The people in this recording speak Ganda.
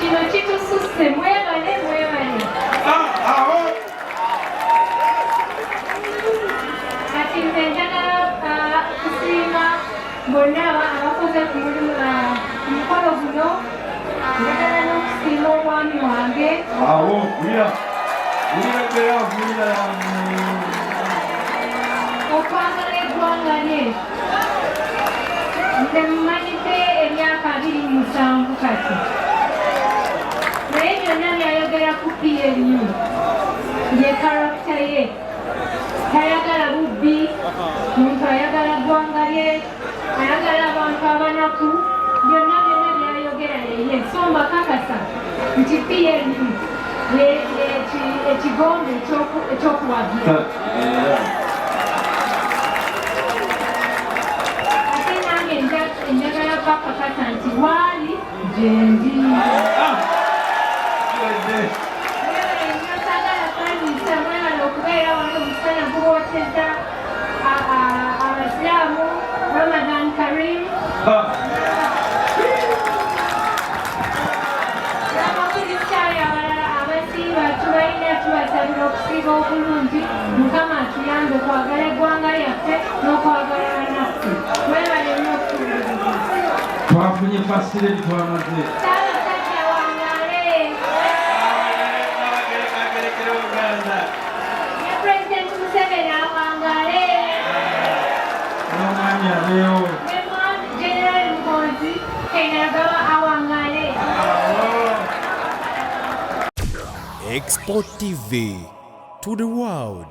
kino kitususse mwebale. Kati nze njagala kusiima bonna abakoze ku mukolo guno. Njagala n'okusiima omwami wange okwagala eggwanga lye. Nze mmanyidde emyaka 27 kati, naye byonna byayogera ku PNU ye karakita ye. Tayagala bubbi, muntu ayagala ggwanga lye, ayagala abantu abanaku. Byonna byayogera yeye. So mbakakasa nti PNU ekigonde ekyokuwagira. Ate nange njagala bakakasa nti waali gyendi. Sagala kanyisa mwebala okubeera wano omusana gubooteza abasiraamu. Ramadan Karim. N'abakrisitaayo abalala abasiiba tubalina tubasabira okusiiba obulungi. Mukama atuyambe okwagala eggwanga lyaffe n'okwagala bannaffe. Mwebale nnyo okutuuliriza. Twafunye fasire twamaze. Ssaabasajja wangaale. Ne Pulezidenti Museveni awangaale. N'omwami abeewo. Ne General Muhoozi Kainerugaba awangaale. Export TV to the world.